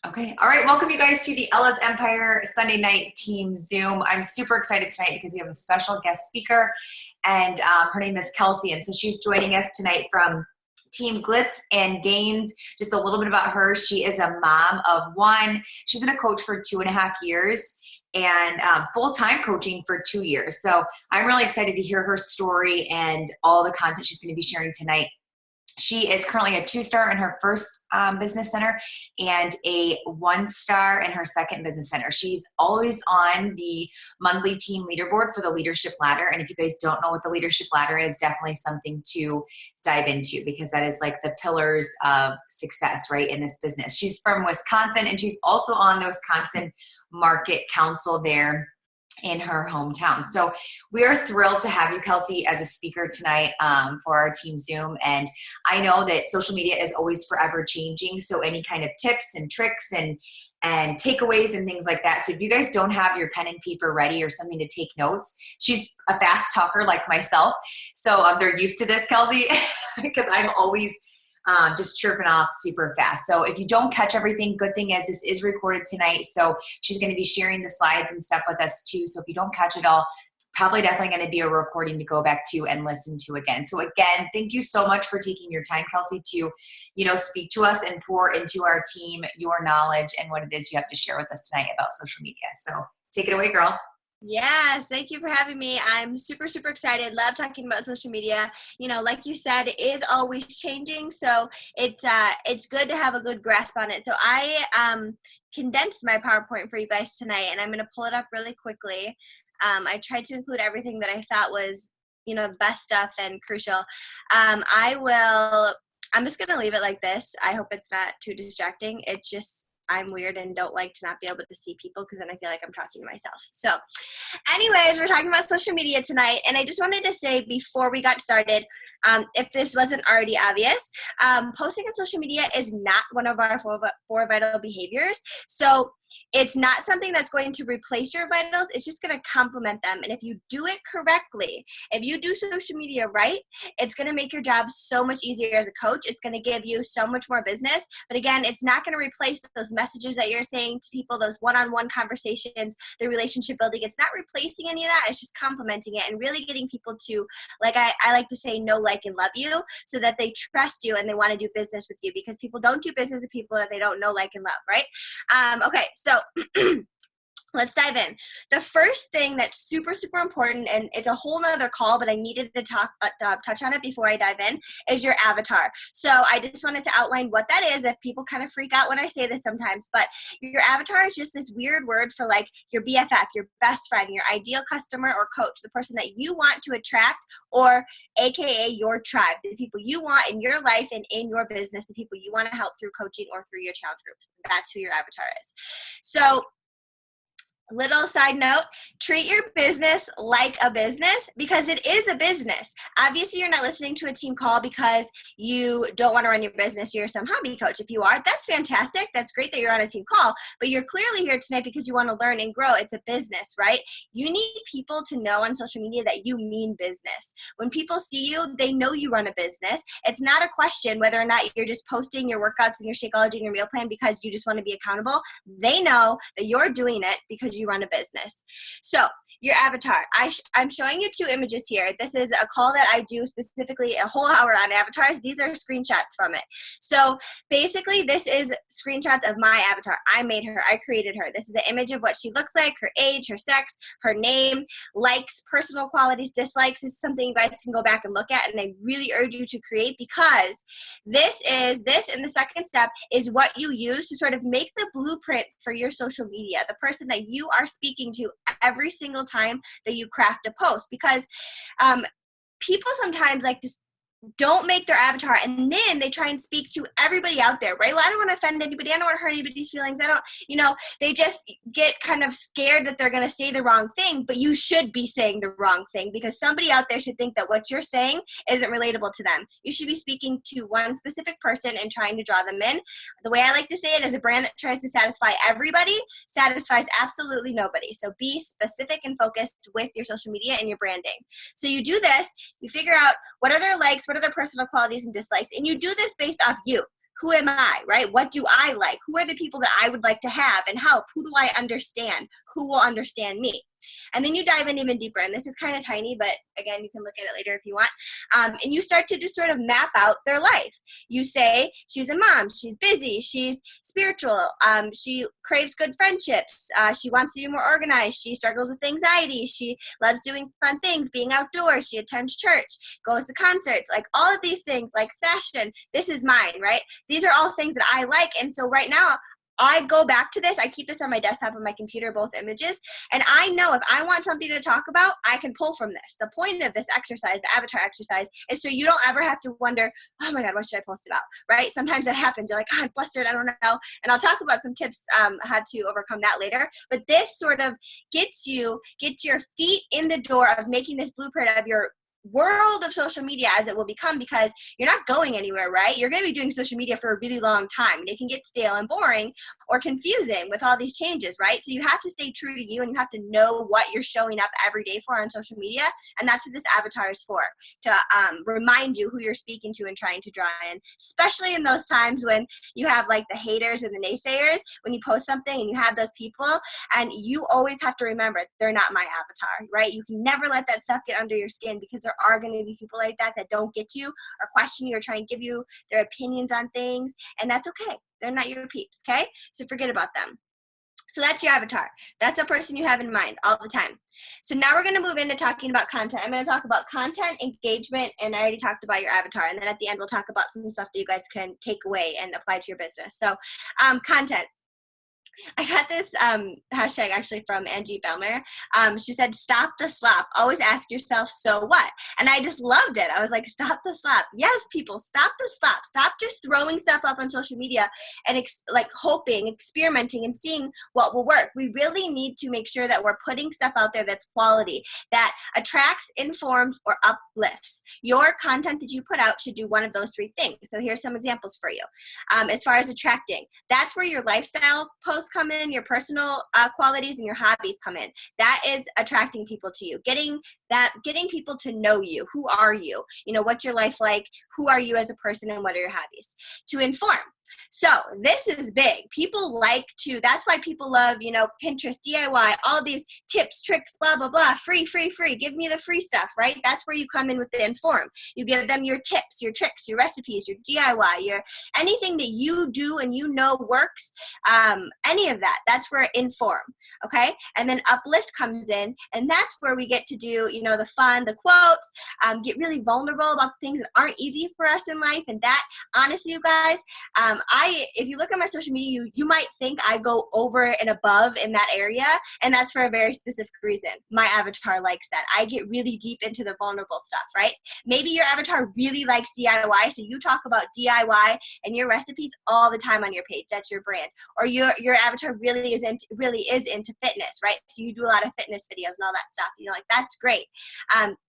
Okay. All right. Welcome you guys to the Ella's Empire Sunday night team Zoom. I'm super excited tonight because we have a special guest speaker and her name is Kelsi. And so she's joining us tonight from Team Glitz and Gains. Just a little bit about her. She is a mom of one. She's been a coach for 2.5 years and full-time coaching for 2 years. So I'm really excited to hear her story and all the content she's going to be sharing tonight. She is currently a 2-star in her first business center and a 1-star in her second business center. She's always on the monthly team leaderboard for the leadership ladder. And if you guys don't know what the leadership ladder is, definitely something to dive into because that is like the pillars of success, right, in this business. She's from Wisconsin and she's also on the Wisconsin Market Council there in her hometown. So we are thrilled to have you, Kelsi, as a speaker tonight for our team Zoom. And I know that social media is always forever changing. So any kind of tips and tricks and takeaways and things like that. So if you guys don't have your pen and paper ready or something to take notes, she's a fast talker like myself. So they're used to this, Kelsi, because I'm always just chirping off super fast. So if you don't catch everything, good thing is this is recorded tonight. So she's going to be sharing the slides and stuff with us too. So if you don't catch it all, probably definitely going to be a recording to go back to and listen to again. So again, thank you so much for taking your time, Kelsi, to, speak to us and pour into our team your knowledge and what it is you have to share with us tonight about social media. So take it away, girl. Yes, thank you for having me. I'm super, super excited. Love talking about social media. Like you said, it is always changing, so it's good to have a good grasp on it. So I condensed my PowerPoint for you guys tonight, and I'm going to pull it up really quickly. I tried to include everything that I thought was, the best stuff and crucial. I'm just going to leave it like this. I hope it's not too distracting. It's just I'm weird and don't like to not be able to see people because then I feel like I'm talking to myself. So anyways, we're talking about social media tonight. And I just wanted to say before we got started, if this wasn't already obvious, posting on social media is not one of our four vital behaviors. So it's not something that's going to replace your vitals. It's just going to complement them. And if you do it correctly, if you do social media right, it's going to make your job so much easier as a coach. It's going to give you so much more business. But again, it's not going to replace those messages that you're saying to people, those one-on-one conversations, the relationship building. It's not replacing any of that. It's just complementing it and really getting people to, like I like to say, know, like, and love you so that they trust you and they want to do business with you, because people don't do business with people that they don't know, like, and love, right? Okay, so let's dive in. The first thing that's super, super important, and it's a whole nother call, but I needed to touch on it before I dive in, is your avatar. So I just wanted to outline what that is. If people kind of freak out when I say this sometimes, but your avatar is just this weird word for like your BFF, your best friend, your ideal customer or coach, the person that you want to attract, or AKA your tribe, the people you want in your life and in your business, the people you want to help through coaching or through your challenge groups. That's who your avatar is. So little side note, treat your business like a business because it is a business. Obviously, you're not listening to a team call because you don't want to run your business. You're some hobby coach. If you are, that's fantastic. That's great that you're on a team call, but you're clearly here tonight because you want to learn and grow. It's a business, right? You need people to know on social media that you mean business. When people see you, they know you run a business. It's not a question whether or not you're just posting your workouts and your Shakeology and your meal plan because you just want to be accountable. They know that you're doing it because you run a business. So your avatar, I'm showing you 2 images here. This is a call that I do specifically a whole hour on avatars. These are screenshots from it. So basically this is screenshots of my avatar. I made her, I created her. This is an image of what she looks like, her age, her sex, her name, likes, personal qualities, dislikes. This is something you guys can go back and look at, and I really urge you to create, because this and the second step is what you use to sort of make the blueprint for your social media, the person that you are speaking to every single time that you craft a post. Because people sometimes like to don't make their avatar and then they try and speak to everybody out there, right? Well, I don't want to offend anybody. I don't want to hurt anybody's feelings. They just get kind of scared that they're going to say the wrong thing, but you should be saying the wrong thing because somebody out there should think that what you're saying isn't relatable to them. You should be speaking to one specific person and trying to draw them in. The way I like to say it is a brand that tries to satisfy everybody satisfies absolutely nobody. So be specific and focused with your social media and your branding. So you do this, you figure out what are their likes, what are their personal qualities and dislikes, and you do this based off you. who am I, right? What do I like? Who are the people that I would like to have and help? Who do I understand? Who will understand me? And then you dive in even deeper. And this is kind of tiny, but again, you can look at it later if you want. And you start to just sort of map out their life. You say, she's a mom, she's busy, she's spiritual, she craves good friendships, she wants to be more organized, she struggles with anxiety, she loves doing fun things, being outdoors, she attends church, goes to concerts, like all of these things, like fashion. This is mine, right? These are all things that I like. And so right now, I go back to this. I keep this on my desktop and my computer, both images. And I know if I want something to talk about, I can pull from this. The point of this exercise, the avatar exercise, is so you don't ever have to wonder, oh my God, what should I post about, right? Sometimes that happens. You're like, oh, I'm flustered. I don't know. And I'll talk about some tips how to overcome that later. But this sort of gets your feet in the door of making this blueprint of your world of social media as it will become, because you're not going anywhere, right? You're going to be doing social media for a really long time. It can get stale and boring or confusing with all these changes, right? So you have to stay true to you, and you have to know what you're showing up every day for on social media. And that's what this avatar is for, to remind you who you're speaking to and trying to draw in, especially in those times when you have like the haters and the naysayers, when you post something and you have those people, and you always have to remember they're not my avatar, right? You can never let that stuff get under your skin, because there are going to be people like that don't get you or question you or try and give you their opinions on things, and that's okay. They're not your peeps, okay? So forget about them. So that's your avatar. That's the person you have in mind all the time. So now we're going to move into talking about content. I'm going to talk about content, engagement, and I already talked about your avatar. And then at the end, we'll talk about some stuff that you guys can take away and apply to your business. So content. I got this hashtag actually from Angie Belmer. She said, stop the slop. Always ask yourself, so what? And I just loved it. I was like, stop the slop. Yes, people, stop the slop. Stop just throwing stuff up on social media and hoping, experimenting, and seeing what will work. We really need to make sure that we're putting stuff out there that's quality, that attracts, informs, or uplifts. Your content that you put out should do one of those three things. So here's some examples for you. As far as attracting, that's where your lifestyle posts come in, your personal qualities and your hobbies come in. That is attracting people to you, getting people to know you. Who are you? What's your life like? Who are you as a person, and what are your hobbies? To inform. So this is big. People like to, that's why people love, Pinterest, DIY, all these tips, tricks, blah, blah, blah, free. Give me the free stuff, right? That's where you come in with the inform. You give them your tips, your tricks, your recipes, your DIY, your anything that you do and works, any of that. That's where inform, okay? And then uplift comes in, and that's where we get to do, the fun, the quotes, get really vulnerable about things that aren't easy for us in life. And that, honestly, you guys, if you look at my social media, you might think I go over and above in that area, and that's for a very specific reason. My avatar likes that. I get really deep into the vulnerable stuff, right? Maybe your avatar really likes DIY, so you talk about DIY and your recipes all the time on your page. That's your brand. Or your avatar really is into fitness, right? So you do a lot of fitness videos and all that stuff. That's great.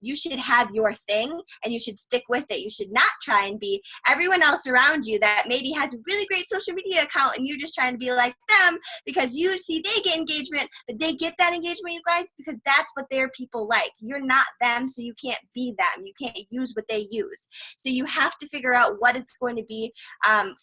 You should have your thing, and you should stick with it. You should not try and be everyone else around you that maybe has a really great social media account, and you're just trying to be like them because you see they get engagement, but they get that engagement, you guys, because that's what their people like. You're not them, so you can't be them. You can't use what they use. So you have to figure out what it's going to be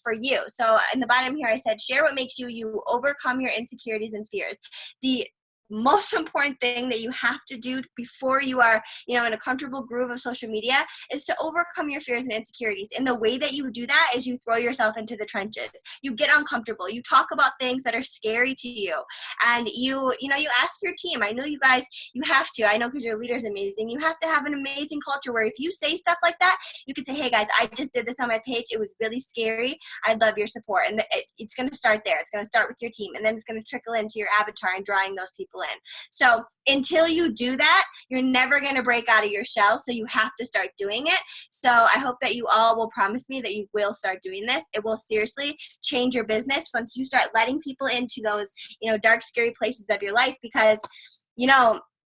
for you. So in the bottom here, I said, share what makes you overcome your insecurities and fears. The most important thing that you have to do before you are, in a comfortable groove of social media is to overcome your fears and insecurities. And the way that you do that is you throw yourself into the trenches. You get uncomfortable. You talk about things that are scary to you. And you ask your team. I know you guys, you have to. I know because your leader's amazing. You have to have an amazing culture where if you say stuff like that, you can say, hey guys, I just did this on my page. It was really scary. I'd love your support. And it's going to start there. It's going to start with your team. And then it's going to trickle into your avatar and drawing those people in. So until you do that, you're never going to break out of your shell. So you have to start doing it. So I hope that you all will promise me that you will start doing this. It will seriously change your business once you start letting people into those, dark, scary places of your life, because,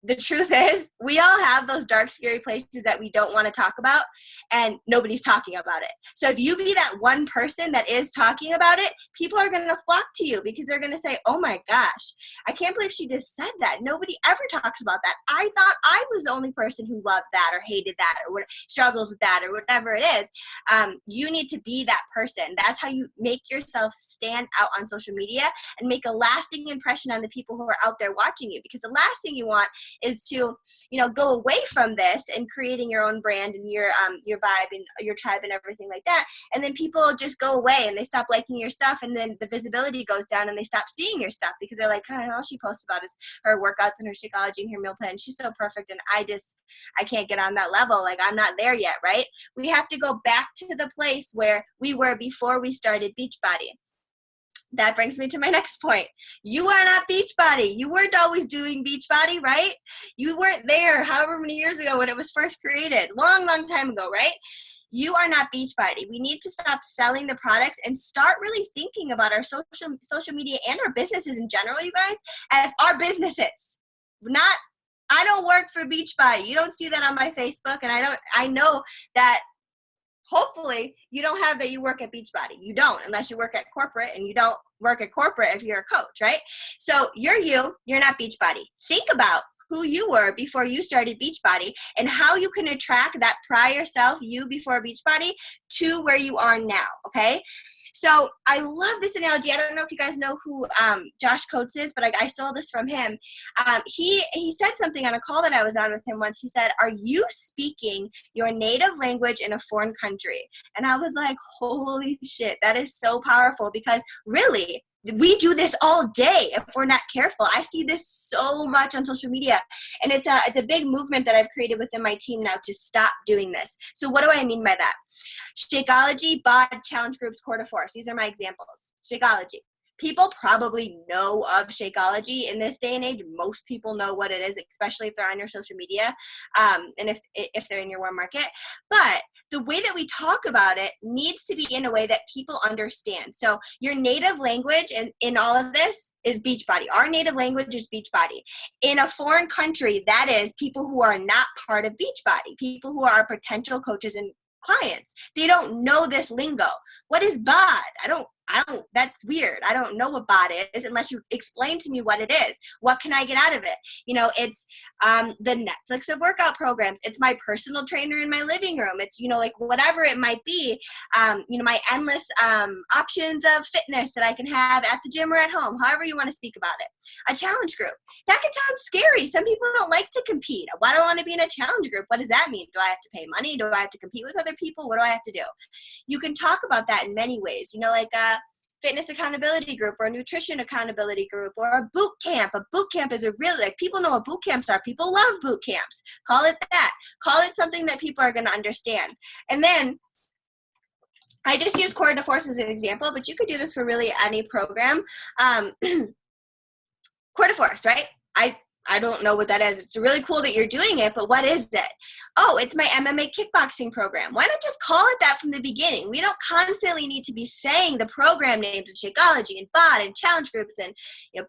the truth is, we all have those dark, scary places that we don't want to talk about, and nobody's talking about it. So if you be that one person that is talking about it, people are going to flock to you because they're going to say, oh my gosh, I can't believe she just said that. Nobody ever talks about that. I thought I was the only person who loved that or hated that or struggles with that or whatever it is. You need to be that person. That's how you make yourself stand out on social media and make a lasting impression on the people who are out there watching you, because the last thing you want is to, go away from this and creating your own brand and your vibe and your tribe and everything like that. And then people just go away and they stop liking your stuff, and then the visibility goes down and they stop seeing your stuff because they're like, all she posts about is her workouts and her Shakeology and her meal plan. She's so perfect, and I can't get on that level. Like, I'm not there yet, right? We have to go back to the place where we were before we started Beachbody. That brings me to my next point. You are not Beachbody. You weren't always doing Beachbody, right? You weren't there however many years ago when it was first created. Long, long time ago, right? You are not Beachbody. We need to stop selling the products and start really thinking about our social media and our businesses in general, you guys, as our businesses. I don't work for Beachbody. You don't see that on my Facebook, and I know that hopefully you don't have that you work at Beachbody. You don't, unless you work at corporate, and you don't work at corporate if you're a coach, right? So you're not Beachbody. Think about who you were before you started Beachbody and how you can attract that prior self, you before Beachbody, to where you are now, okay? So I love this analogy. I don't know if you guys know who Josh Coates is, but I stole this from him. He said something on a call that I was on with him once. He said, are you speaking your native language in a foreign country? And I was like, holy shit, that is so powerful, because really, we do this all day if we're not careful. I see this so much on social media, and it's a big movement that I've created within my team now to stop doing this. So what do I mean by that? Shakeology, BOD, challenge groups, core to force. These are my examples. Shakeology. People probably know of Shakeology in this day and age. Most people know what it is, especially if they're on your social media, and if they're in your warm market. But the way that we talk about it needs to be in a way that people understand. So your native language in all of this is Beachbody. Our native language is Beachbody. In a foreign country, that is people who are not part of Beachbody, people who are potential coaches and clients. They don't know this lingo. What is BOD? I don't, that's weird. I don't know what BOD is unless you explain to me what it is. What can I get out of it? It's the Netflix of workout programs. It's my personal trainer in my living room. It's, like whatever it might be, my endless options of fitness that I can have at the gym or at home, however you want to speak about it. A challenge group. That can sound scary. Some people don't like to compete. Why do I want to be in a challenge group? What does that mean? Do I have to pay money? Do I have to compete with other people? What do I have to do? You can talk about that in many ways, like fitness accountability group or a nutrition accountability group or a boot camp. A boot camp is people know what boot camps are. People love boot camps. Call it that. Call it something that people are going to understand. And then I just use core to force as an example, but you could do this for really any program. Core to force, right? I don't know what that is. It's really cool that you're doing it, but what is it? Oh, it's my MMA kickboxing program. Why not just call it that from the beginning? We don't constantly need to be saying the program names and Shakeology and BOD and challenge groups and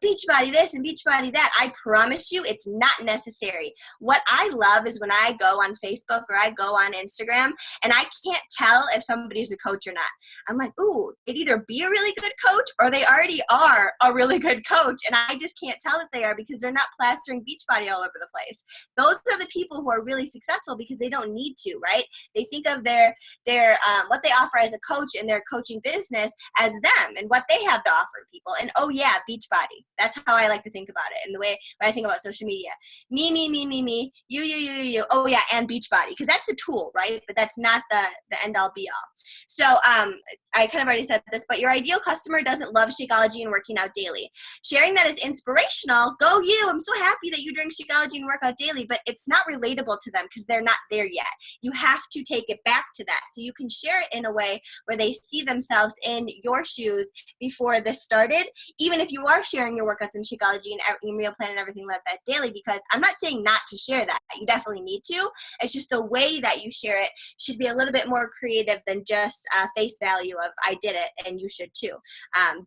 Beachbody this and Beachbody that. I promise you it's not necessary. What I love is when I go on Facebook or I go on Instagram and I can't tell if somebody's a coach or not. I'm like, ooh, they'd either be a really good coach or they already are a really good coach, and I just can't tell that they are because they're not plastering Beachbody all over the place. Those are the people who are really successful because they don't need to, right? They think of their what they offer as a coach in their coaching business as them and what they have to offer people. And oh yeah, Beachbody. That's how I like to think about it. And the way when I think about social media, me, you. Oh yeah, and Beachbody, because that's the tool, right? But that's not the end all be all. So I kind of already said this, but your ideal customer doesn't love Shakeology and working out daily. Sharing that is inspirational. Go you! I'm so happy that you drink Shakeology and work out daily, but it's not relatable to them because they're not there yet. You have to take it back to that. So you can share it in a way where they see themselves in your shoes before this started, even if you are sharing your workouts and Shakeology and your meal plan and everything like that daily, because I'm not saying not to share that. You definitely need to. It's just the way that you share it should be a little bit more creative than just face value of I did it and you should too.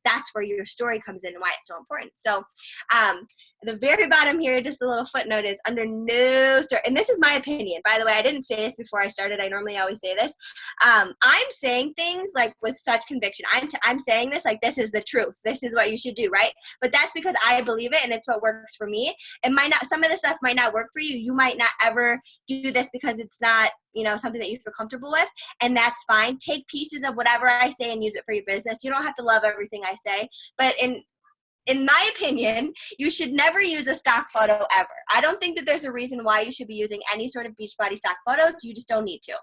That's where your story comes in and why it's so important. So the very bottom bottom here, just a little footnote, is under no and this is my opinion, by the way. I didn't say this before I started. I normally always say this. I'm saying things like with such conviction. I'm saying this like this is the truth. This is what you should do, right? But that's because I believe it and it's what works for me. It might not, some of the stuff might not work for you. You might not ever do this because it's not, you know, something that you feel comfortable with, and that's fine. Take pieces of whatever I say and use it for your business. You don't have to love everything I say, but in my opinion, you should never use a stock photo ever. I don't think that there's a reason why you should be using any sort of Beachbody stock photos. You just don't need to.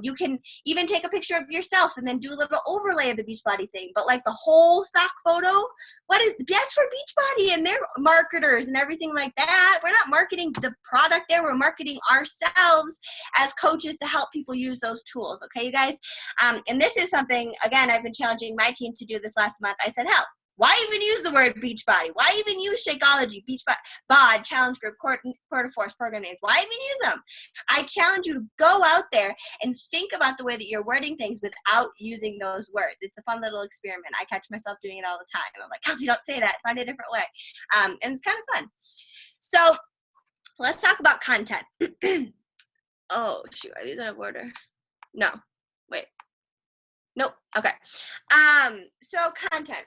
You can even take a picture of yourself and then do a little overlay of the Beachbody thing. But like the whole stock photo, that's for Beachbody and their marketers and everything like that. We're not marketing the product there. We're marketing ourselves as coaches to help people use those tools. Okay, you guys? And this is something, again, I've been challenging my team to do this last month. I said, hell, why even use the word Beachbody? Why even use Shakeology, Beachbody, BOD, Challenge Group, Quarter Force program names? Why even use them? I challenge you to go out there and think about the way that you're wording things without using those words. It's a fun little experiment. I catch myself doing it all the time. I'm like, Kelsi, don't say that. Find a different way. And it's kind of fun. So let's talk about content. Oh, shoot. Are these out of order? No. Wait. Nope. Okay. So content.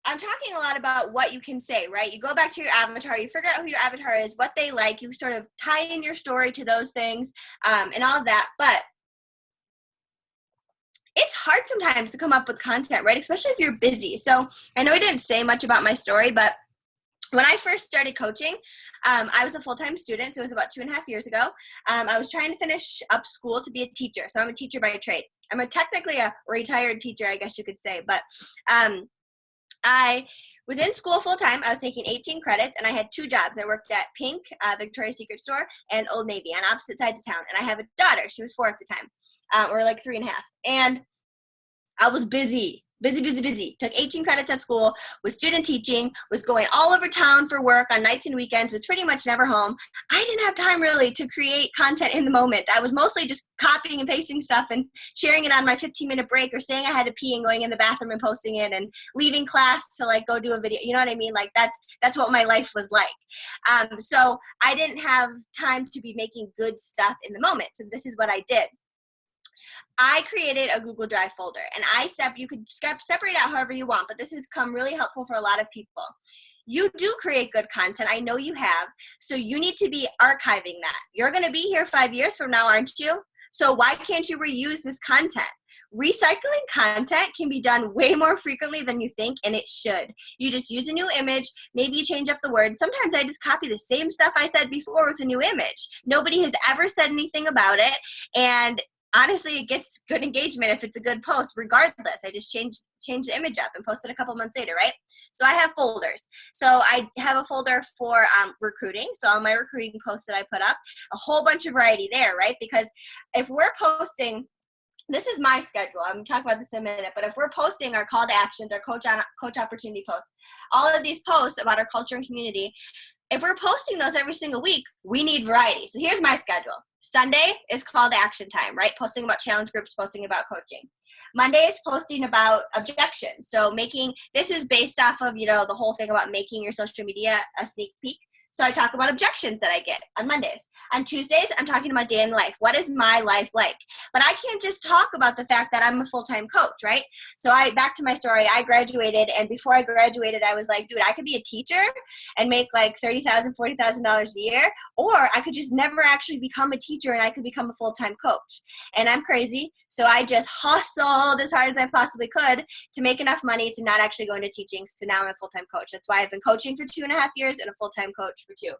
I'm talking a lot about what you can say, right? You go back to your avatar, you figure out who your avatar is, what they like, you sort of tie in your story to those things, and all of that. But it's hard sometimes to come up with content, right? Especially if you're busy. So I know I didn't say much about my story, but when I first started coaching, I was a full-time student, so it was about 2.5 years ago. I was trying to finish up school to be a teacher, so I'm a teacher by trade. I'm technically a retired teacher, I guess you could say, but I was in school full-time. I was taking 18 credits, and I had 2 jobs. I worked at Pink, Victoria's Secret store, and Old Navy on opposite sides of town. And I have a daughter. She was 4 at the time, or like 3.5. And I was busy. Took 18 credits at school, was student teaching, was going all over town for work on nights and weekends, was pretty much never home. I didn't have time really to create content in the moment. I was mostly just copying and pasting stuff and sharing it on my 15-minute break, or saying I had to pee and going in the bathroom and posting it, and leaving class to like go do a video. You know what I mean? Like that's what my life was like. So I didn't have time to be making good stuff in the moment. So this is what I did. I created a Google Drive folder, and you could separate out however you want, but this has come really helpful for a lot of people. You do create good content. I know you have. So you need to be archiving that. You're going to be here 5 years from now, aren't you? So why can't you reuse this content? Recycling content can be done way more frequently than you think, and it should. You just use a new image. Maybe you change up the words. Sometimes I just copy the same stuff I said before with a new image. Nobody has ever said anything about it, and honestly, it gets good engagement if it's a good post, regardless. I just change the image up and post it a couple months later, right? So I have folders. So I have a folder for recruiting. So all my recruiting posts that I put up, a whole bunch of variety there, right? Because if we're posting, this is my schedule. I'm going to talk about this in a minute, but if we're posting our call to actions, our coach opportunity posts, all of these posts about our culture and community, if we're posting those every single week, we need variety. So here's my schedule. Sunday is call to action time, right? Posting about challenge groups, posting about coaching. Monday is posting about objections. So this is based off of, the whole thing about making your social media a sneak peek. So I talk about objections that I get on Mondays. On Tuesdays, I'm talking about day in life. What is my life like? But I can't just talk about the fact that I'm a full-time coach, right? So back to my story, I graduated, and before I graduated, I was like, dude, I could be a teacher and make like $30,000, $40,000 a year, or I could just never actually become a teacher and I could become a full-time coach. And I'm crazy, so I just hustled as hard as I possibly could to make enough money to not actually go into teaching. So now I'm a full-time coach. That's why I've been coaching for 2.5 years and a full-time coach for 2.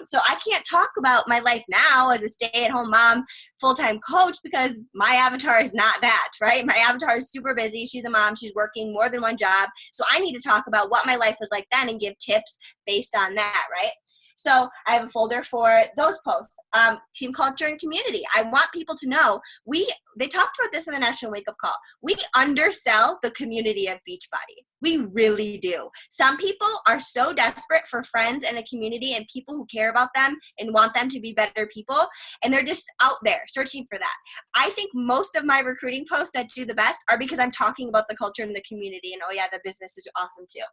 So I can't talk about my life now as a stay-at-home mom, full-time coach, because my avatar is not that, right? My avatar is super busy. She's a mom. She's working more than one job. So I need to talk about what my life was like then and give tips based on that, right? So I have a folder for those posts. Team culture and community. I want people to know, they talked about this in the National Wake Up Call. We undersell the community of Beachbody. We really do. Some people are so desperate for friends and a community and people who care about them and want them to be better people, and they're just out there searching for that. I think most of my recruiting posts that do the best are because I'm talking about the culture and the community, and oh yeah, the business is awesome too.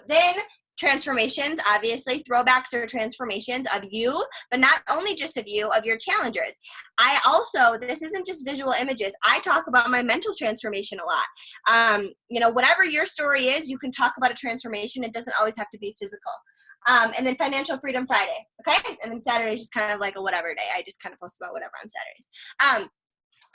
Then transformations, obviously. Throwbacks are transformations of you, but not only just of you, of your challengers. I also, this isn't just visual images. I talk about my mental transformation a lot. Whatever your story is, you can talk about a transformation. It doesn't always have to be physical. And then Financial Freedom Friday, okay? And then Saturday is just kind of like a whatever day. I just kind of post about whatever on Saturdays.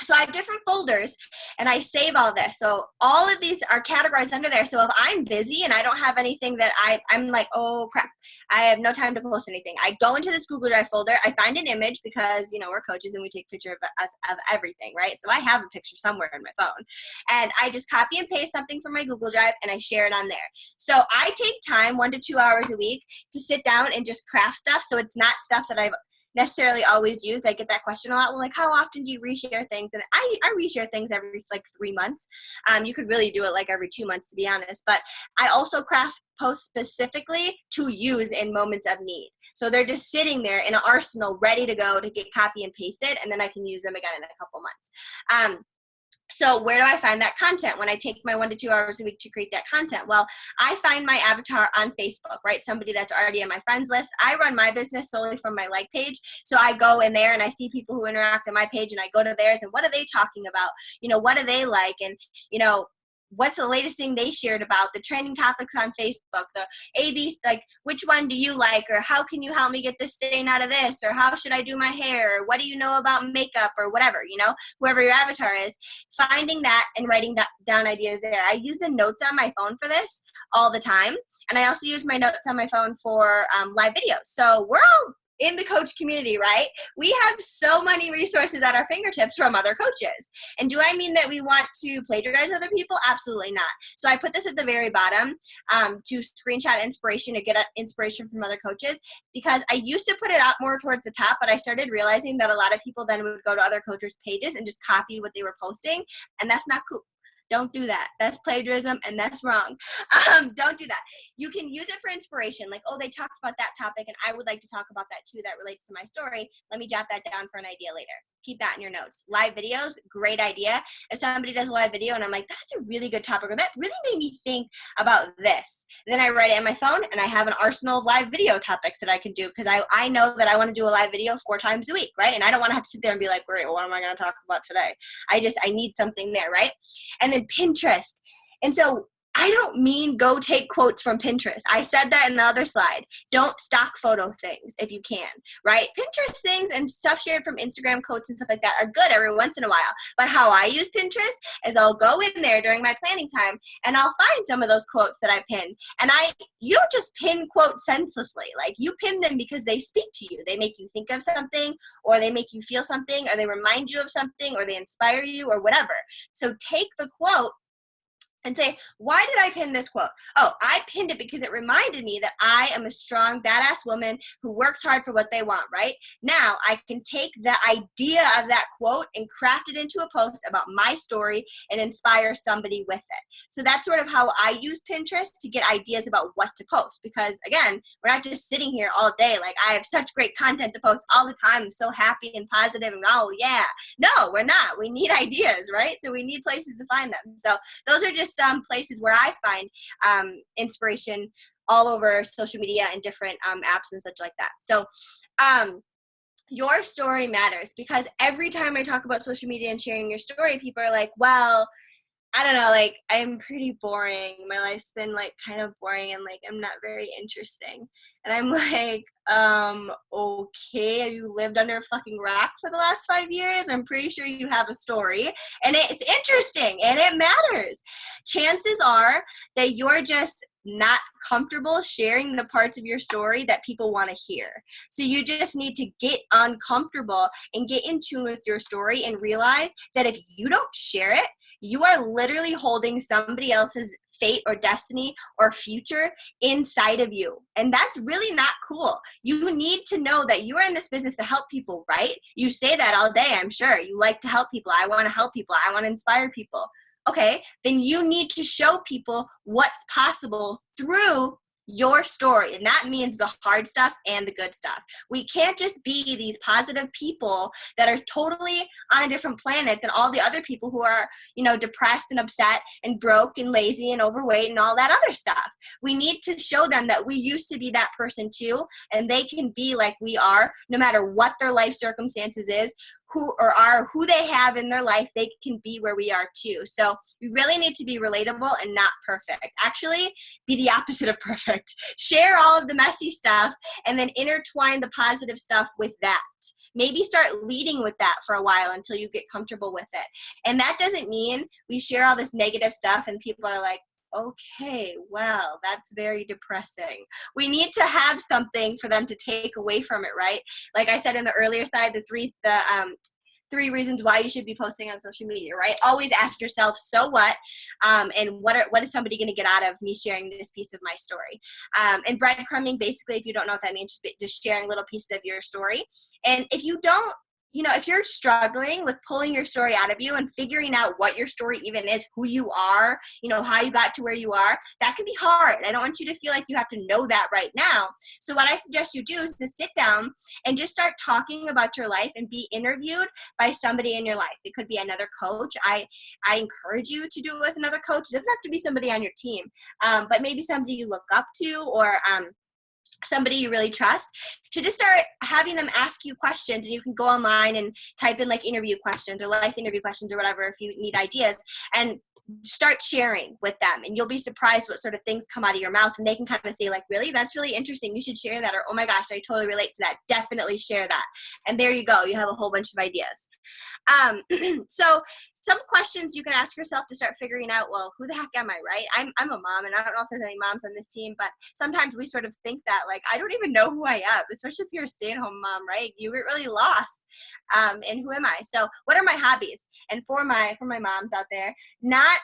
So I have different folders and I save all this. So all of these are categorized under there. So if I'm busy and I don't have anything that I'm like, oh crap, I have no time to post anything, I go into this Google Drive folder, I find an image because, we're coaches and we take picture of us of everything, right? So I have a picture somewhere on my phone and I just copy and paste something from my Google Drive and I share it on there. So I take time 1 to 2 hours a week to sit down and just craft stuff. So it's not stuff that I've necessarily always used. I get that question a lot. Well, like, how often do you reshare things? And I reshare things every like 3 months. You could really do it like every 2 months, to be honest. But I also craft posts specifically to use in moments of need. So they're just sitting there in an arsenal ready to go to get copy and pasted, and then I can use them again in a couple months. So where do I find that content when I take my 1 to 2 hours a week to create that content? Well, I find my avatar on Facebook, right? Somebody that's already on my friends list. I run my business solely from my like page. So I go in there and I see people who interact on my page and I go to theirs and what are they talking about? What do they like? And, what's the latest thing they shared about the trending topics on Facebook, the AB, like which one do you like, or how can you help me get this stain out of this, or how should I do my hair, or what do you know about makeup, or whatever, whoever your avatar is, finding that and writing down ideas there. I use the notes on my phone for this all the time, and I also use my notes on my phone for live videos. So we're all in the coach community, right? We have so many resources at our fingertips from other coaches. And do I mean that we want to plagiarize other people? Absolutely not. So I put this at the very bottom to screenshot inspiration, to get inspiration from other coaches, because I used to put it up more towards the top, but I started realizing that a lot of people then would go to other coaches' pages and just copy what they were posting, and that's not cool. Don't do that. That's plagiarism and that's wrong. Don't do that. You can use it for inspiration. Like, oh, they talked about that topic and I would like to talk about that too. That relates to my story. Let me jot that down for an idea later. Keep that in your notes. Live videos, great idea. If somebody does a live video and I'm like, that's a really good topic, or that really made me think about this. Then I write it in my phone and I have an arsenal of live video topics that I can do, because I know that I want to do a live video 4 times a week, right? And I don't want to have to sit there and be like, great, well, what am I going to talk about today? I need something there, right? And then Pinterest. And so I don't mean go take quotes from Pinterest. I said that in the other slide. Don't stock photo things if you can, right? Pinterest things and stuff shared from Instagram quotes and stuff like that are good every once in a while. But how I use Pinterest is I'll go in there during my planning time and I'll find some of those quotes that I pin. And you don't just pin quotes senselessly. Like, you pin them because they speak to you. They make you think of something, or they make you feel something, or they remind you of something, or they inspire you, or whatever. So take the quote and say, why did I pin this quote? Oh, I pinned it because it reminded me that I am a strong, badass woman who works hard for what they want, right? Now, I can take the idea of that quote and craft it into a post about my story and inspire somebody with it. So that's sort of how I use Pinterest to get ideas about what to post. Because again, we're not just sitting here all day. Like, I have such great content to post all the time. I'm so happy and positive and oh yeah. No, we're not. We need ideas, right? So we need places to find them. So those are just some places where I find inspiration all over social media and different apps and such like that. So your story matters, because every time I talk about social media and sharing your story, people are like, well, I don't know, like, I'm pretty boring. My life's been like kind of boring and like I'm not very interesting. And I'm like, okay, have you lived under a fucking rock for the last 5 years? I'm pretty sure you have a story and it's interesting and it matters. Chances are that you're just not comfortable sharing the parts of your story that people want to hear. So you just need to get uncomfortable and get in tune with your story and realize that if you don't share it, you are literally holding somebody else's fate or destiny or future inside of you. And that's really not cool. You need to know that you are in this business to help people, right? You say that all day, I'm sure. You like to help people. I want to help people. I want to inspire people. Okay, then you need to show people what's possible through your story. And that means the hard stuff and the good stuff. We can't just be these positive people that are totally on a different planet than all the other people who are, depressed and upset and broke and lazy and overweight and all that other stuff. We need to show them that we used to be that person too, and they can be like we are, no matter what their life circumstances is, who they have in their life, they can be where we are too. So we really need to be relatable and not perfect. Actually, be the opposite of perfect. Share all of the messy stuff and then intertwine the positive stuff with that. Maybe start leading with that for a while until you get comfortable with it. And that doesn't mean we share all this negative stuff and people are like, okay, well, that's very depressing. We need to have something for them to take away from it, right? Like I said in the earlier side, the three reasons why you should be posting on social media, right? Always ask yourself, so what? And what is somebody going to get out of me sharing this piece of my story? And breadcrumbing, basically, if you don't know what that means, just sharing little pieces of your story. And if you don't, if you're struggling with pulling your story out of you and figuring out what your story even is, who you are, how you got to where you are, that can be hard. I don't want you to feel like you have to know that right now. So what I suggest you do is to sit down and just start talking about your life and be interviewed by somebody in your life. It could be another coach. I encourage you to do it with another coach. It doesn't have to be somebody on your team, but maybe somebody you look up to, or somebody you really trust, to just start having them ask you questions. And you can go online and type in like interview questions or life interview questions or whatever if you need ideas, and start sharing with them. And you'll be surprised what sort of things come out of your mouth, and they can kind of say like, really, that's really interesting, you should share that, or oh my gosh, I totally relate to that, definitely share that. And there you go, you have a whole bunch of ideas. So some questions you can ask yourself to start figuring out, well, who the heck am I, right? I'm a mom, and I don't know if there's any moms on this team, but sometimes we sort of think that, like, I don't even know who I am, especially if you're a stay-at-home mom, right? You get really lost in who am I? So what are my hobbies? And for my moms out there, not,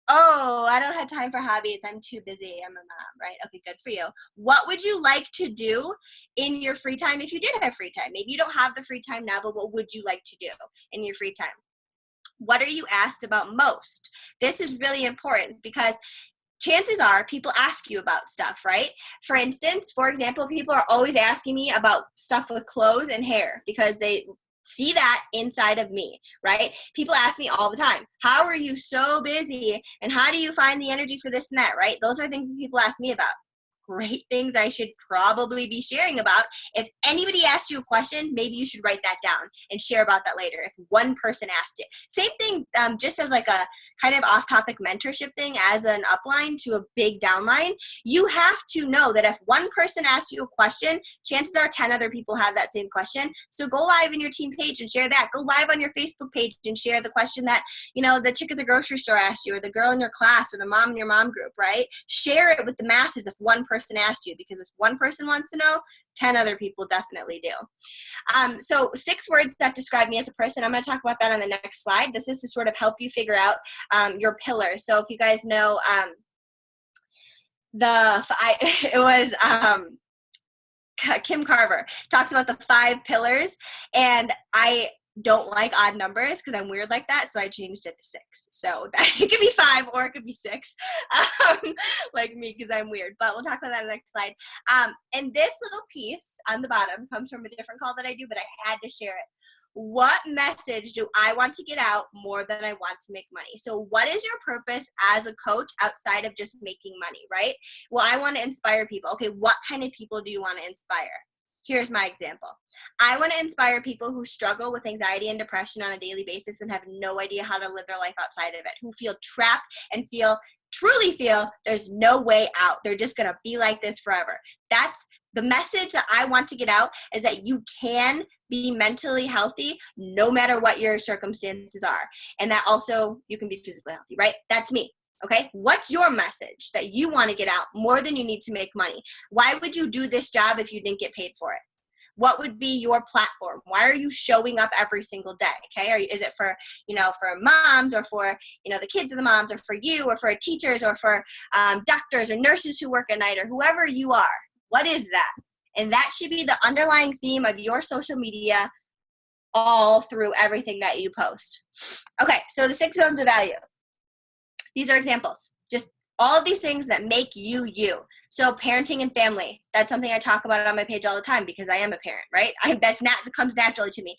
oh, I don't have time for hobbies, I'm too busy, I'm a mom, right? Okay, good for you. What would you like to do in your free time if you did have free time? Maybe you don't have the free time now, but what would you like to do in your free time? What are you asked about most? This is really important because chances are people ask you about stuff, right? For example, people are always asking me about stuff with clothes and hair because they see that inside of me, right? People ask me all the time, how are you so busy? And how do you find the energy for this and that, right? Those are things that people ask me about. Great things I should probably be sharing about. If anybody asked you a question, maybe you should write that down and share about that later if one person asked it. Same thing, just as like a kind of off-topic mentorship thing as an upline to a big downline, you have to know that if one person asks you a question, chances are 10 other people have that same question. So go live in your team page and share that. Go live on your Facebook page and share the question that, the chick at the grocery store asked you, or the girl in your class, or the mom in your mom group, right? Share it with the masses if one person asked you, because if one person wants to know, 10 other people definitely do. So 6 words that describe me as a person. I'm going to talk about that on the next slide. This is to sort of help you figure out your pillars. So if you guys know, Kim Carver talks about the 5 pillars, and I don't like odd numbers because I'm weird like that, so I changed it to 6. So it could be 5 or it could be 6, like me, because I'm weird. But we'll talk about that on the next slide. And this little piece on the bottom comes from a different call that I do, but I had to share it. What message do I want to get out more than I want to make money? So what is your purpose as a coach outside of just making money, right? Well, I want to inspire people. Okay, what kind of people do you want to inspire? Here's my example. I want to inspire people who struggle with anxiety and depression on a daily basis and have no idea how to live their life outside of it, who feel trapped and truly feel there's no way out. They're just going to be like this forever. That's the message that I want to get out, is that you can be mentally healthy no matter what your circumstances are. And that also you can be physically healthy, right? That's me. Okay, what's your message that you want to get out more than you need to make money? Why would you do this job if you didn't get paid for it? What would be your platform? Why are you showing up every single day? Okay, is it for for moms, or for the kids of the moms, or for you, or for teachers, or for doctors or nurses who work at night, or whoever you are? What is that? And that should be the underlying theme of your social media all through everything that you post. Okay, so the 6 zones of value. These are examples, just all of these things that make you you. So parenting and family, that's something I talk about on my page all the time because I am a parent, right? That comes naturally to me.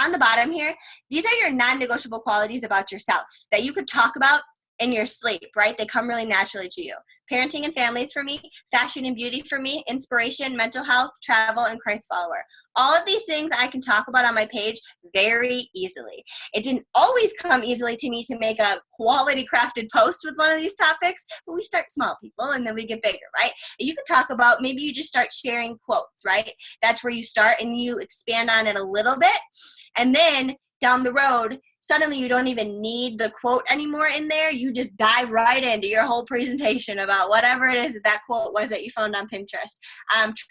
On the bottom here, these are your non-negotiable qualities about yourself that you could talk about in your sleep, right? They come really naturally to you. Parenting and families for me, fashion and beauty for me, inspiration, mental health, travel, and Christ follower. All of these things I can talk about on my page very easily. It didn't always come easily to me to make a quality crafted post with one of these topics, but we start small, people, and then we get bigger, right? You can talk about, maybe you just start sharing quotes, right? That's where you start, and you expand on it a little bit. And then down the road, suddenly you don't even need the quote anymore in there. You just dive right into your whole presentation about whatever it is that quote was that you found on Pinterest.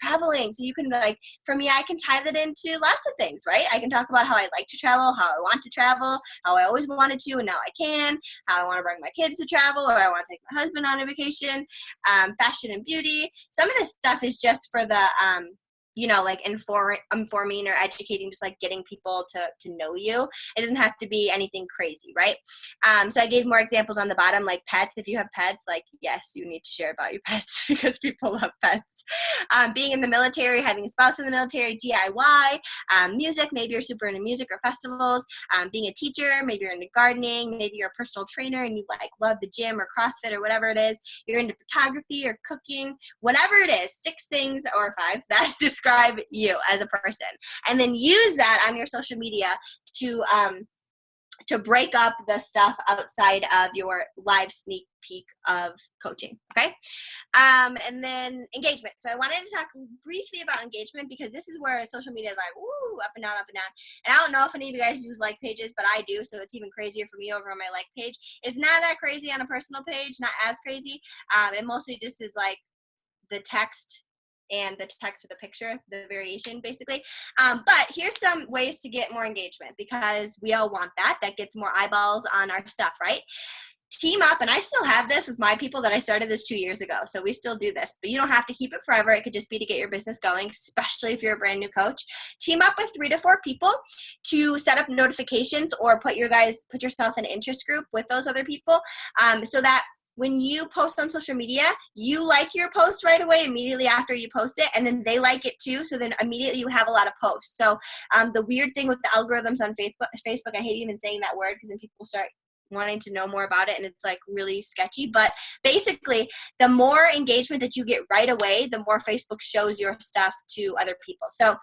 Traveling, so you can, like, for me, I can tie that into lots of things, right? I can talk about how I like to travel, how I want to travel, how I always wanted to and now I can, how I want to bring my kids to travel, or I want to take my husband on a vacation, fashion and beauty. Some of this stuff is just for the like informing or educating, just like getting people to know you. It doesn't have to be anything crazy, right? So I gave more examples on the bottom, like pets. If you have pets, like, yes, you need to share about your pets because people love pets. Being in the military, having a spouse in the military, DIY, music, maybe you're super into music or festivals, being a teacher, maybe you're into gardening, maybe you're a personal trainer and you like love the gym or CrossFit or whatever it is, you're into photography or cooking, whatever it is, 6 things or 5 that describe you as a person, and then use that on your social media to break up the stuff outside of your live sneak peek of coaching. Okay. And then engagement. So I wanted to talk briefly about engagement because this is where social media is like, woo, up and down, up and down. And I don't know if any of you guys use like pages, but I do. So it's even crazier for me over on my like page. It's not that crazy on a personal page, not as crazy. It mostly just is like the text and the text with a picture, the variation basically. But here's some ways to get more engagement because we all want that. That gets more eyeballs on our stuff, right? Team up, and I still have this with my people that I started this 2 years ago. So we still do this, but you don't have to keep it forever. It could just be to get your business going, especially if you're a brand new coach. Team up with 3 to 4 people to set up notifications or put yourself in an interest group with those other people, so that when you post on social media, you like your post right away immediately after you post it, and then they like it too, so then immediately you have a lot of posts. So the weird thing with the algorithms on Facebook, I hate even saying that word because then people start wanting to know more about it and it's like really sketchy, but basically the more engagement that you get right away, the more Facebook shows your stuff to other people. So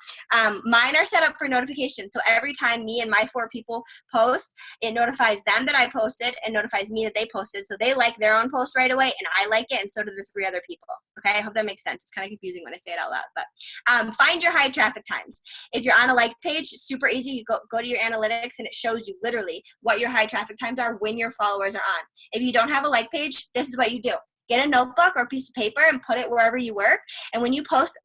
mine are set up for notifications, so every time me and my 4 people post, it notifies them that I posted and notifies me that they posted, so they like their own post right away and I like it, and so do the 3 other people. Okay, I hope that makes sense. It's kind of confusing when I say it out loud, but find your high traffic times. If you're on a like page, super easy. You go to your analytics and it shows you literally what your high traffic times are when your followers are on. If you don't have a like page, this is what you do. Get a notebook or a piece of paper and put it wherever you work. And when you post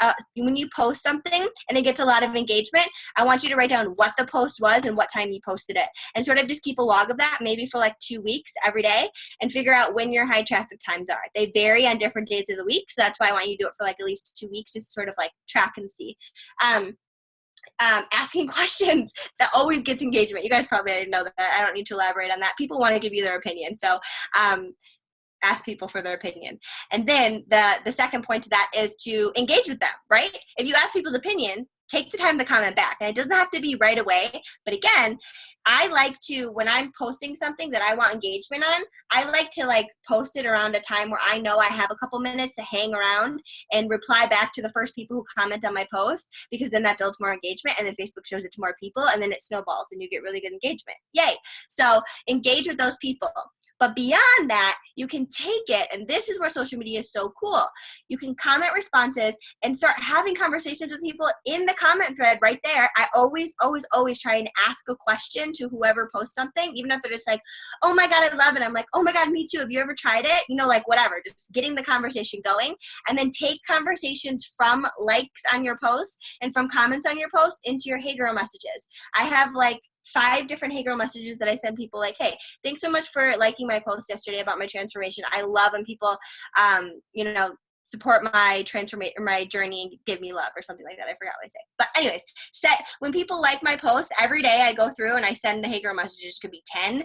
something and it gets a lot of engagement, I want you to write down what the post was and what time you posted it, and sort of just keep a log of that, maybe for like 2 weeks every day, and figure out when your high traffic times are. They vary on different days of the week, so that's why I want you to do it for like at least 2 weeks, just sort of like track and see. Asking questions, that always gets engagement. You guys probably already know that. I don't need to elaborate on that. People want to give you their opinion, so ask people for their opinion. And then the second point to that is to engage with them, right? If you ask people's opinion, take the time to comment back. And it doesn't have to be right away, but again, I like to, when I'm posting something that I want engagement on, I like to like post it around a time where I know I have a couple minutes to hang around and reply back to the first people who comment on my post, because then that builds more engagement, and then Facebook shows it to more people, and then it snowballs and you get really good engagement. Yay. So engage with those people. But beyond that, you can take it, and this is where social media is so cool. You can comment responses and start having conversations with people in the comment thread right there. I always try and ask a question to whoever posts something, even if they're just like, oh my God, I love it. I'm like, oh my God, me too. Have you ever tried it? Like whatever, just getting the conversation going, and then take conversations from likes on your post and from comments on your post into your Hey Girl messages. I have like 5 different Hey Girl messages that I send people like, hey, thanks so much for liking my post yesterday about my transformation. I love when people, support my transformation or my journey and give me love or something like that. I forgot what I say. But anyways, when people like my post, every day I go through and I send the Hey Girl messages. It could be 10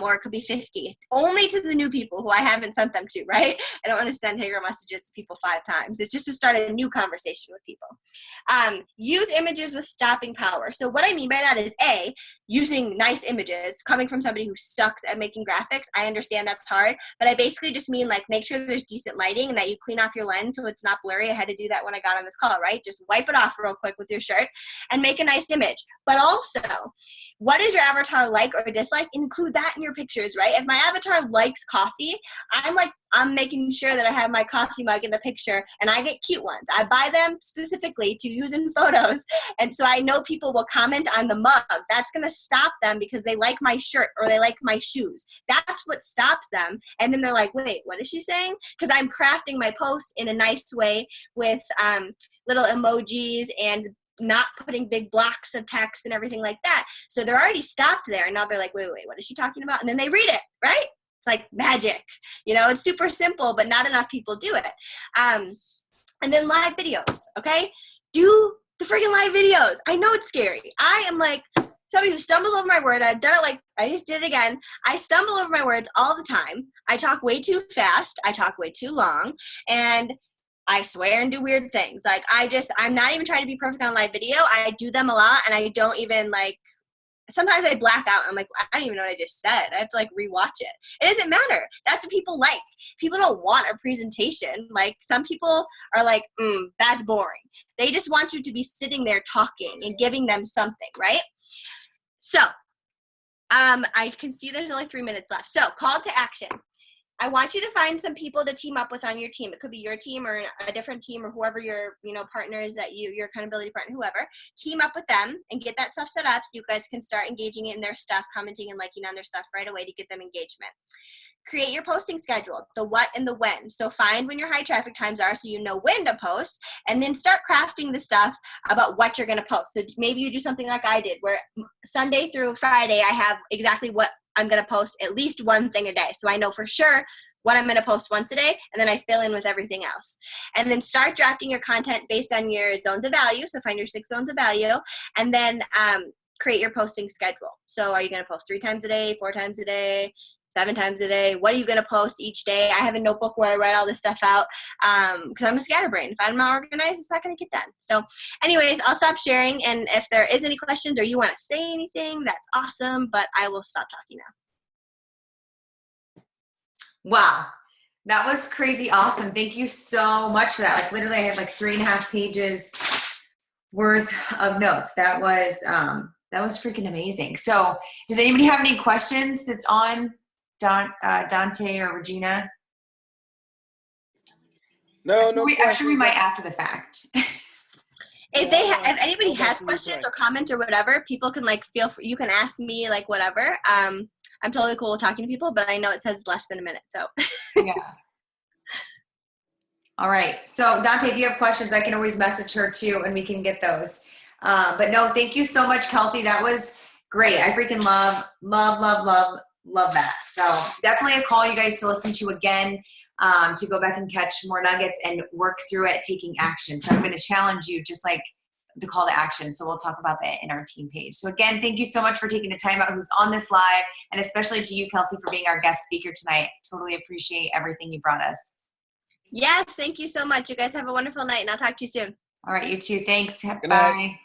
or it could be 50, only to the new people who I haven't sent them to, right? I don't want to send Hey Girl messages to people 5 times. It's just to start a new conversation with people. Use images with stopping power. So what I mean by that is using nice images coming from somebody who sucks at making graphics. I understand that's hard, but I basically just mean like make sure there's decent lighting and that you clean off your lens so it's not blurry. I had to do that when I got on this call, right? Just wipe it off real quick with your shirt and make a nice image. But also, what is your avatar like or dislike? Include that in your pictures, right? If my avatar likes coffee, I'm making sure that I have my coffee mug in the picture, and I get cute ones. I buy them specifically to use in photos, and so I know people will comment on the mug. That's going to stop them because they like my shirt or they like my shoes. That's what stops them, and then they're like, wait, what is she saying? Because I'm crafting my post in a nice way with little emojis and not putting big blocks of text and everything like that. So they're already stopped there, and now they're like, wait, what is she talking about? And then they read it, right? It's like magic. It's super simple, but not enough people do it. And then live videos, okay? Do the freaking live videos. I know it's scary. I am like somebody who stumbles over my word. I've done it I just did it again. I stumble over my words all the time. I talk way too fast. I talk way too long. And I swear and do weird things. Like I'm not even trying to be perfect on live video. I do them a lot, and I don't even sometimes I black out. I'm like, I don't even know what I just said. I have to rewatch it. It doesn't matter. That's what people like. People don't want a presentation. Like some people are like, that's boring. They just want you to be sitting there talking and giving them something, right? So I can see there's only 3 minutes left. So call to action. I want you to find some people to team up with on your team. It could be your team or a different team or whoever your partners that your accountability partner, whoever. Team up with them and get that stuff set up so you guys can start engaging in their stuff, commenting and liking on their stuff right away to get them engagement. Create your posting schedule, the what and the when. So find when your high traffic times are so you know when to post, and then start crafting the stuff about what you're going to post. So maybe you do something like I did where Sunday through Friday I have exactly what I'm going to post, at least one thing a day. So I know for sure what I'm going to post once a day, and then I fill in with everything else. And then start drafting your content based on your zones of value. So find your 6 zones of value, and then create your posting schedule. So are you going to post 3 times a day, 4 times a day, 7 times a day? What are you going to post each day? I have a notebook where I write all this stuff out because I'm a scatterbrain. If I'm not organized, it's not going to get done. So anyways, I'll stop sharing. And if there is any questions or you want to say anything, that's awesome. But I will stop talking now. Wow. That was crazy awesome. Thank you so much for that. Literally I had 3.5 pages worth of notes. That was freaking amazing. So does anybody have any questions that's on Dante or Regina? No Actually, we might after the fact. If anybody has questions or comments or whatever, people can feel free. You can ask me whatever. I'm totally cool with talking to people, but I know it says less than a minute, so. Yeah. All right. So Dante, if you have questions, I can always message her too, and we can get those. But no, thank you so much, Kelsi. That was great. I freaking love that. So definitely a call you guys to listen to again, to go back and catch more nuggets and work through it, taking action. So I'm going to challenge you just like the call to action. So we'll talk about that in our team page. So again, thank you so much for taking the time out who's on this live, and especially to you, Kelsi, for being our guest speaker tonight. Totally appreciate everything you brought us. Yes, thank you so much. You guys have a wonderful night, and I'll talk to you soon. All right, you too. Thanks. Good Bye. night.